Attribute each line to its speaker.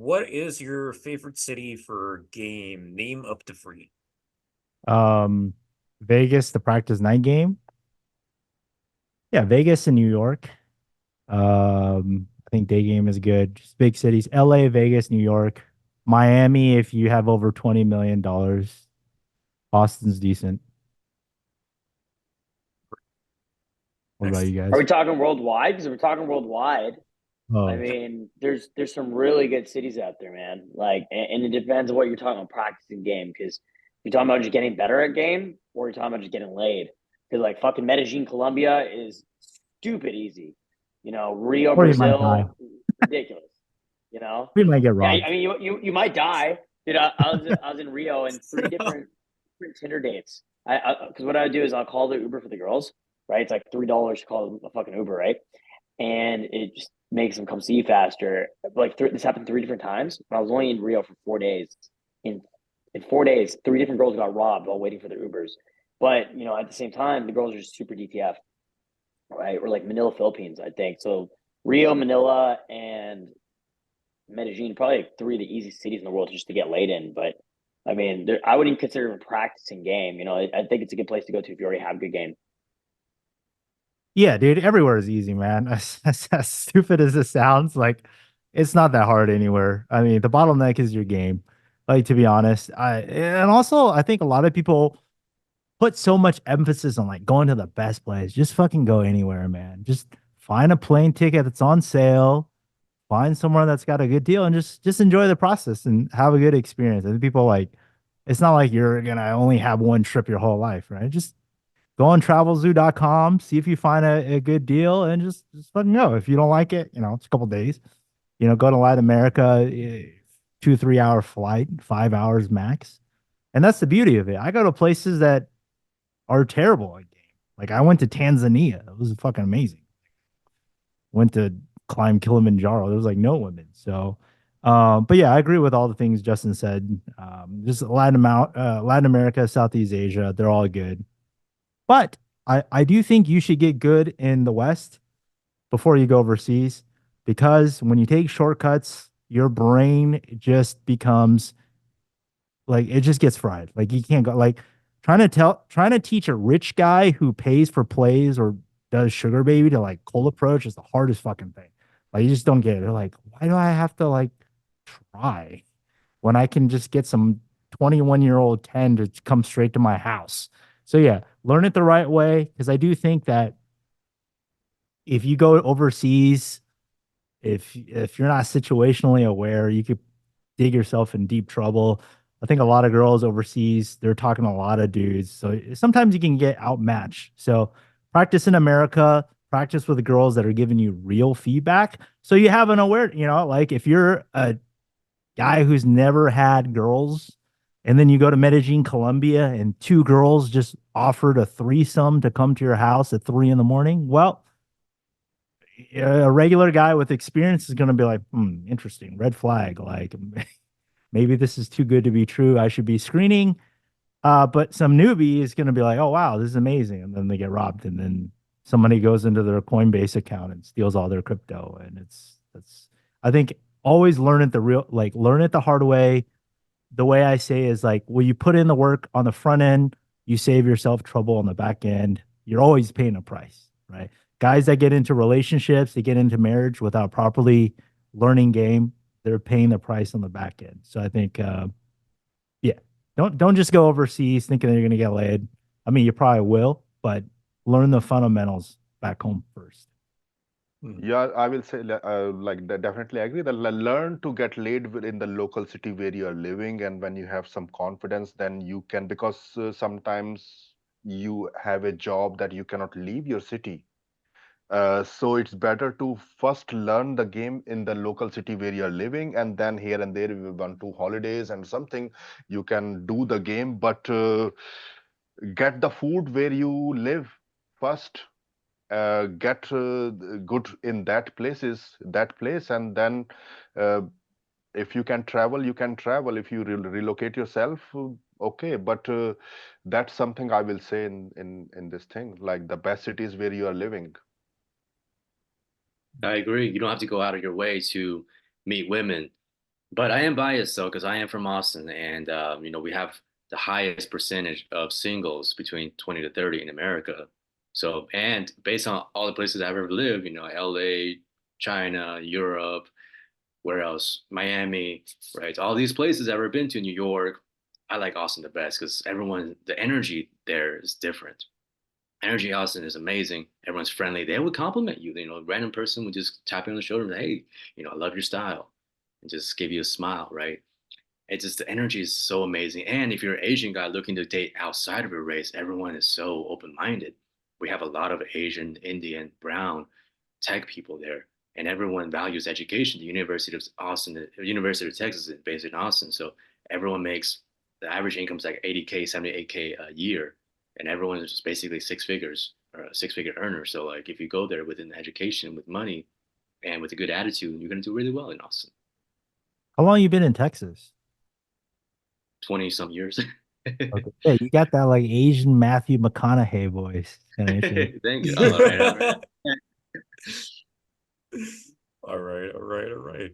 Speaker 1: what is your favorite city for game? Name up to free.
Speaker 2: Um, Vegas, the practice night game. Yeah, Vegas and New York. I think day game is good. Just big cities. LA, Vegas, New York. Miami, if you have over $20 million. Boston's decent. What about
Speaker 1: Next.
Speaker 2: you
Speaker 3: Are
Speaker 2: guys?
Speaker 3: we talking worldwide? Because if we're talking worldwide, I
Speaker 2: Oh,
Speaker 1: Yep.
Speaker 3: mean, there's some really good cities out there, man. Like, and it depends on what you're talking about practicing game. Because you're talking about just getting better at game, or you're talking about just getting laid. Because like fucking Medellin, Colombia is stupid easy. Rio,
Speaker 2: or you might die.
Speaker 3: Brazil, ridiculous. You know,
Speaker 2: We might get
Speaker 3: yeah.
Speaker 2: robbed.
Speaker 3: I mean, you might die. Dude, I was in Rio and three different Tinder dates. Because what I would do is I'll call the Uber for the girls, right? It's like $3 to call a fucking Uber, right? And it just makes them come see you faster. Like this happened three different times. But I was only in Rio for 4 days. In in 4 days, three different girls got robbed while waiting for their Ubers. But at the same time, the girls are just super DTF, right? Or like Manila, Philippines, I think. So Rio, Manila, and Medellin, probably like three of the easiest cities in the world just to get laid in. But I mean, I wouldn't even consider it a practicing game. I think it's a good place to go to if you already have a good game.
Speaker 2: Yeah, dude, everywhere is easy, man. As stupid as it sounds, like it's not that hard anywhere. I mean, the bottleneck is your game. Like to be honest, and also I think a lot of people put so much emphasis on like going to the best place. Just fucking go anywhere, man. Just find a plane ticket that's on sale, find somewhere that's got a good deal, and just enjoy the process and have a good experience. I think people like it's not like you're gonna only have one trip your whole life, right? Just go on travelzoo.com, see if you find a good deal, and just fucking go. If you don't like it, it's a couple days. Go to Latin America, 2 3 hour flight, 5 hours max, and that's the beauty of it. I go to places that are terrible at game. Like I went to Tanzania. It was fucking amazing. Went to climb Kilimanjaro. There was like no women. So, but yeah, I agree with all the things Justin said. Just Latin America, Southeast Asia, they're all good. But I do think you should get good in the West before you go overseas because when you take shortcuts, your brain just becomes like it just gets fried. Like you can't go like trying to teach a rich guy who pays for plays or does sugar baby to like cold approach is the hardest fucking thing. Like you just don't get it. They're like, why do I have to like try when I can just get some 21-year-old 10 to come straight to my house? So yeah, learn it the right way because I do think that if you go overseas, if you're not situationally aware, you could dig yourself in deep trouble. I think a lot of girls overseas, they're talking to a lot of dudes. So sometimes you can get outmatched. So practice in America, practice with the girls that are giving you real feedback. So you have an aware, like if you're a guy who's never had girls and then you go to Medellin, Colombia, and two girls just offered a threesome to come to your house at 3 in the morning. Well, a regular guy with experience is going to be like, interesting, red flag. Like maybe this is too good to be true. I should be screening. But some newbie is going to be like, oh, wow, this is amazing. And then they get robbed. And then somebody goes into their Coinbase account and steals all their crypto. And I think always learn it the hard way. The way I say is like, well, you put in the work on the front end, you save yourself trouble on the back end. You're always paying a price, right? Guys that get into relationships, they get into marriage without properly learning game, they're paying the price on the back end. So I think, yeah, don't just go overseas thinking that you're going to get laid. I mean, you probably will, but learn the fundamentals back home first.
Speaker 1: Hmm.
Speaker 4: Yeah, I will say, definitely agree that learn to get laid in the local city where you are living, and when you have some confidence, then you can, because sometimes you have a job that you cannot leave your city. So it's better to first learn the game in the local city where you're living, and then here and there, if you want to holidays and something, you can do the game. But get the food where you live first. Get good in that place, and then uh, if you can travel, you can travel. If you relocate yourself, okay. But that's something I will say in this thing, like the best cities where you are living.
Speaker 5: I agree. You don't have to go out of your way to meet women. But I am biased though, because I am from Austin, and you know, we have the highest percentage of singles between 20 to 30 in America. So, and based on all the places I've ever lived, you know, LA, China, Europe, where else? Miami, right? All these places I've ever been to, New York, I like Austin the best because everyone, the energy there is different. Energy Austin is amazing. Everyone's friendly. They would compliment you. You know, a random person would just tap you on the shoulder and, hey, you know, I love your style, and just give you a smile, right? It's just the energy is so amazing. And if you're an Asian guy looking to date outside of your race, everyone is so open-minded. We have a lot of Asian, Indian, brown tech people there, and everyone values education. The University of Austin, the University of Texas is based in Austin, so everyone makes the average income is like 80K, 78K a year, and everyone is just basically six figures or a six-figure earner. So like if you go there with an education, with money, and with a good attitude, you're gonna do really well in Austin.
Speaker 2: How long you been in Texas?
Speaker 5: 20 some years.
Speaker 2: Okay. Yeah, you got that like Asian Matthew McConaughey voice.
Speaker 5: Thank you. All right, all right.
Speaker 1: All right, all right, all right.